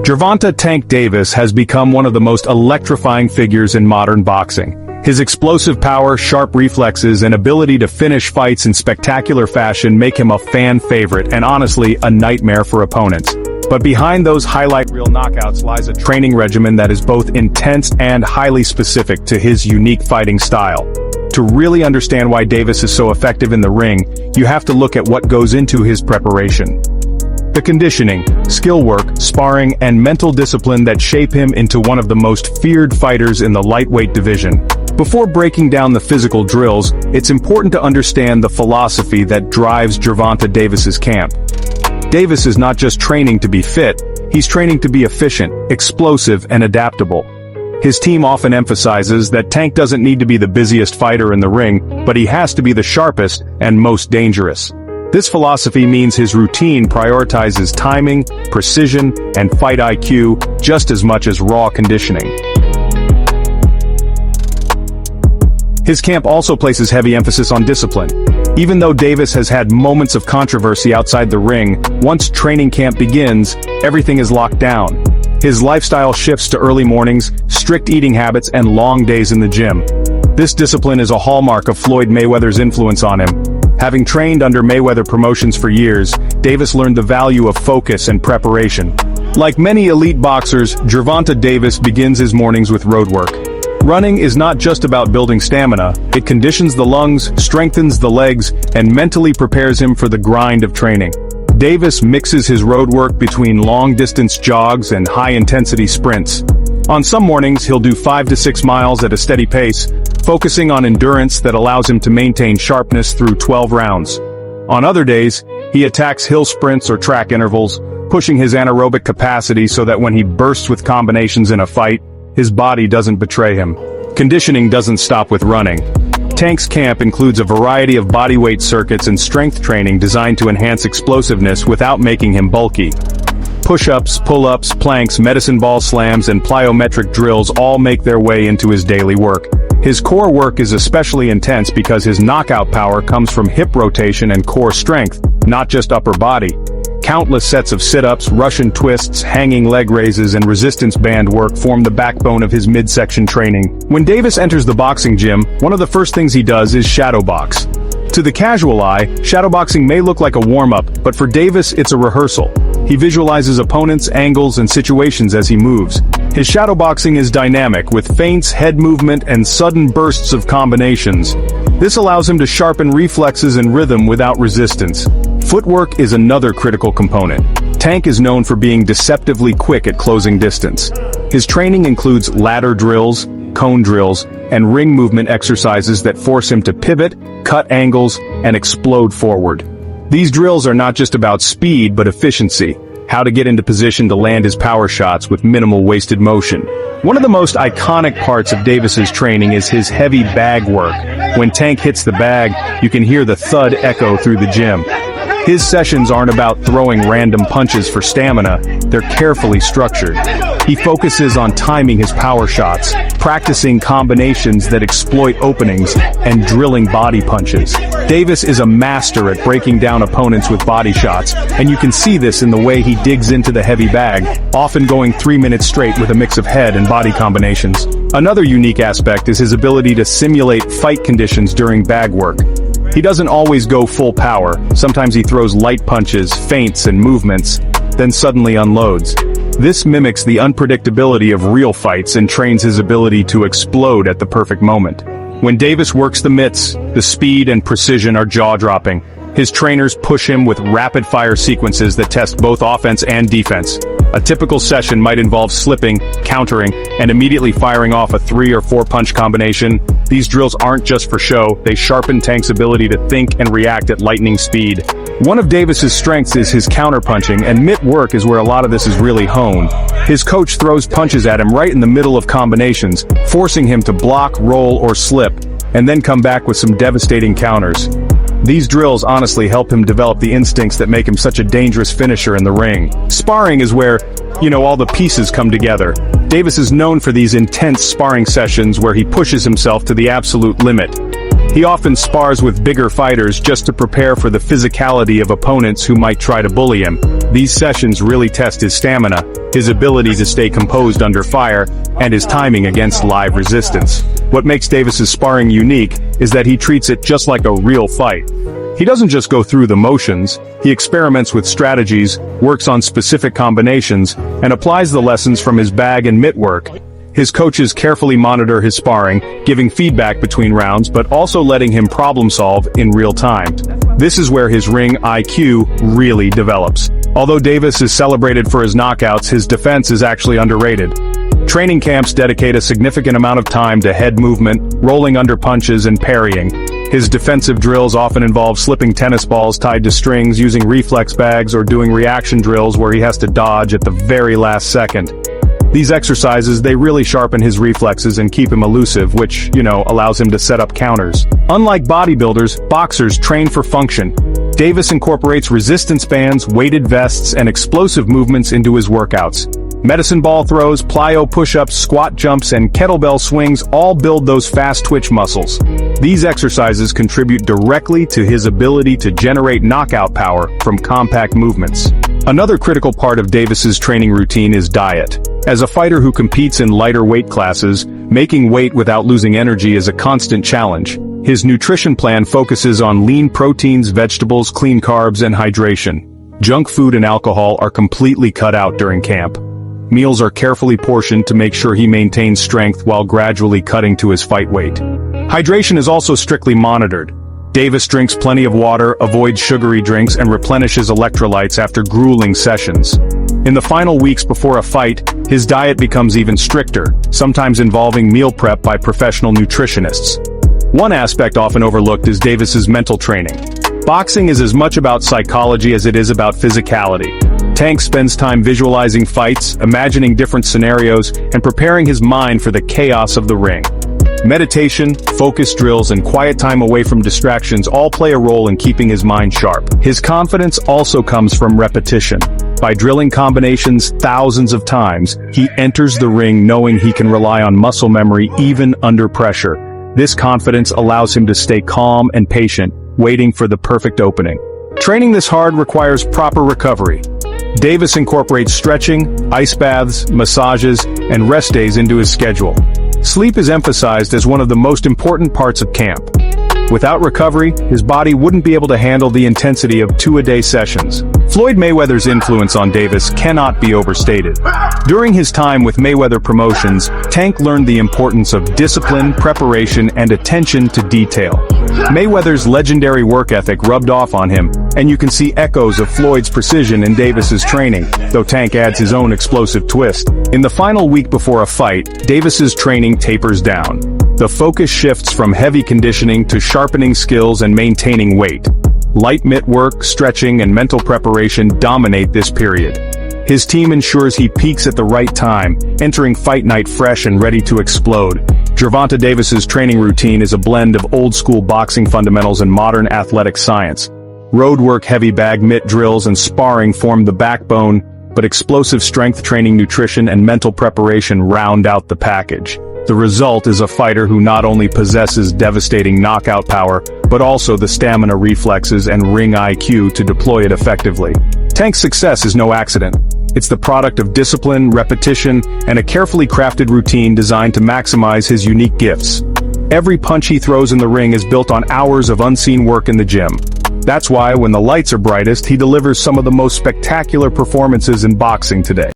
Gervonta "Tank" Davis has become one of the most electrifying figures in modern boxing. His explosive power, sharp reflexes, and ability to finish fights in spectacular fashion make him a fan favorite and honestly a nightmare for opponents. But behind those highlight reel knockouts lies a training regimen that is both intense and highly specific to his unique fighting style. To really understand why Davis is so effective in the ring, you have to look at what goes into his preparation. The conditioning, skill work, sparring, and mental discipline that shape him into one of the most feared fighters in the lightweight division. Before breaking down the physical drills, it's important to understand the philosophy that drives Gervonta Davis's camp. Davis is not just training to be fit, he's training to be efficient, explosive, and adaptable. His team often emphasizes that Tank doesn't need to be the busiest fighter in the ring, but he has to be the sharpest and most dangerous. This philosophy means his routine prioritizes timing, precision, and fight IQ just as much as raw conditioning. His camp also places heavy emphasis on discipline. Even though Davis has had moments of controversy outside the ring, once training camp begins, everything is locked down. His lifestyle shifts to early mornings, strict eating habits, and long days in the gym. This discipline is a hallmark of Floyd Mayweather's influence on him. Having trained under Mayweather Promotions for years, Davis learned the value of focus and preparation. Like many elite boxers, Gervonta Davis begins his mornings with road work. Running is not just about building stamina, it conditions the lungs, strengthens the legs, and mentally prepares him for the grind of training. Davis mixes his road work between long-distance jogs and high-intensity sprints. On some mornings, he'll do 5 to 6 miles at a steady pace, focusing on endurance that allows him to maintain sharpness through 12 rounds. On other days, he attacks hill sprints or track intervals, pushing his anaerobic capacity so that when he bursts with combinations in a fight, his body doesn't betray him. Conditioning doesn't stop with running. Tank's camp includes a variety of bodyweight circuits and strength training designed to enhance explosiveness without making him bulky. Push-ups, pull-ups, planks, medicine ball slams, and plyometric drills all make their way into his daily work. His core work is especially intense because his knockout power comes from hip rotation and core strength, not just upper body. Countless sets of sit-ups, Russian twists, hanging leg raises, and resistance band work form the backbone of his midsection training. When Davis enters the boxing gym, one of the first things he does is shadow box. To the casual eye, shadowboxing may look like a warm-up, but for Davis it's a rehearsal. He visualizes opponents, angles, and situations as he moves. His shadowboxing is dynamic, with feints, head movement, and sudden bursts of combinations. This allows him to sharpen reflexes and rhythm without resistance. Footwork is another critical component. Tank is known for being deceptively quick at closing distance. His training includes ladder drills, cone drills, and ring movement exercises that force him to pivot, cut angles, and explode forward. These drills are not just about speed but efficiency, how to get into position to land his power shots with minimal wasted motion. One of the most iconic parts of Davis's training is his heavy bag work. When Tank hits the bag, you can hear the thud echo through the gym. His sessions aren't about throwing random punches for stamina, they're carefully structured. He focuses on timing his power shots, practicing combinations that exploit openings, and drilling body punches. Davis is a master at breaking down opponents with body shots, and you can see this in the way he digs into the heavy bag, often going 3 minutes straight with a mix of head and body combinations. Another unique aspect is his ability to simulate fight conditions during bag work. He doesn't always go full power, sometimes he throws light punches, feints, and movements, then suddenly unloads. This mimics the unpredictability of real fights and trains his ability to explode at the perfect moment. When Davis works the mitts, the speed and precision are jaw-dropping. His trainers push him with rapid-fire sequences that test both offense and defense. A typical session might involve slipping, countering, and immediately firing off a 3 or 4 punch combination. These drills aren't just for show, they sharpen Tank's ability to think and react at lightning speed. One of Davis's strengths is his counterpunching, and mitt work is where a lot of this is really honed. His coach throws punches at him right in the middle of combinations, forcing him to block, roll, or slip, and then come back with some devastating counters. These drills honestly help him develop the instincts that make him such a dangerous finisher in the ring. Sparring is where, all the pieces come together. Davis is known for these intense sparring sessions where he pushes himself to the absolute limit. He often spars with bigger fighters just to prepare for the physicality of opponents who might try to bully him. These sessions really test his stamina, his ability to stay composed under fire, and his timing against live resistance. What makes Davis's sparring unique is that he treats it just like a real fight. He doesn't just go through the motions, he experiments with strategies, works on specific combinations, and applies the lessons from his bag and mitt work. His coaches carefully monitor his sparring, giving feedback between rounds but also letting him problem solve in real time. This is where his ring IQ really develops. Although Davis is celebrated for his knockouts, his defense is actually underrated. Training camps dedicate a significant amount of time to head movement, rolling under punches, and parrying. His defensive drills often involve slipping tennis balls tied to strings, using reflex bags, or doing reaction drills where he has to dodge at the very last second. These exercises, they really sharpen his reflexes and keep him elusive, which, allows him to set up counters. Unlike bodybuilders, boxers train for function. Davis incorporates resistance bands, weighted vests, and explosive movements into his workouts. Medicine ball throws, plyo push-ups, squat jumps, and kettlebell swings all build those fast twitch muscles. These exercises contribute directly to his ability to generate knockout power from compact movements. Another critical part of Davis's training routine is diet. As a fighter who competes in lighter weight classes, making weight without losing energy is a constant challenge. His nutrition plan focuses on lean proteins, vegetables, clean carbs, and hydration. Junk food and alcohol are completely cut out during camp. Meals are carefully portioned to make sure he maintains strength while gradually cutting to his fight weight. Hydration is also strictly monitored. Davis drinks plenty of water, avoids sugary drinks, and replenishes electrolytes after grueling sessions. In the final weeks before a fight, his diet becomes even stricter, sometimes involving meal prep by professional nutritionists. One aspect often overlooked is Davis's mental training. Boxing is as much about psychology as it is about physicality. Tank spends time visualizing fights, imagining different scenarios, and preparing his mind for the chaos of the ring. Meditation, focus drills, and quiet time away from distractions all play a role in keeping his mind sharp. His confidence also comes from repetition. By drilling combinations thousands of times, he enters the ring knowing he can rely on muscle memory even under pressure. This confidence allows him to stay calm and patient, waiting for the perfect opening. Training this hard requires proper recovery. Davis incorporates stretching, ice baths, massages, and rest days into his schedule. Sleep is emphasized as one of the most important parts of camp. Without recovery, his body wouldn't be able to handle the intensity of 2-a-day sessions. Floyd Mayweather's influence on Davis cannot be overstated. During his time with Mayweather Promotions, Tank learned the importance of discipline, preparation, and attention to detail. Mayweather's legendary work ethic rubbed off on him, and you can see echoes of Floyd's precision in Davis's training, though Tank adds his own explosive twist. In the final week before a fight, Davis's training tapers down. The focus shifts from heavy conditioning to sharpening skills and maintaining weight. Light mitt work, stretching, and mental preparation dominate this period. His team ensures he peaks at the right time, entering fight night fresh and ready to explode. Gervonta Davis's training routine is a blend of old-school boxing fundamentals and modern athletic science. Road work, heavy bag mitt drills, and sparring form the backbone, but explosive strength training, nutrition, and mental preparation round out the package. The result is a fighter who not only possesses devastating knockout power, but also the stamina, reflexes, and ring IQ to deploy it effectively. Tank's success is no accident. It's the product of discipline, repetition, and a carefully crafted routine designed to maximize his unique gifts. Every punch he throws in the ring is built on hours of unseen work in the gym. That's why, when the lights are brightest, he delivers some of the most spectacular performances in boxing today.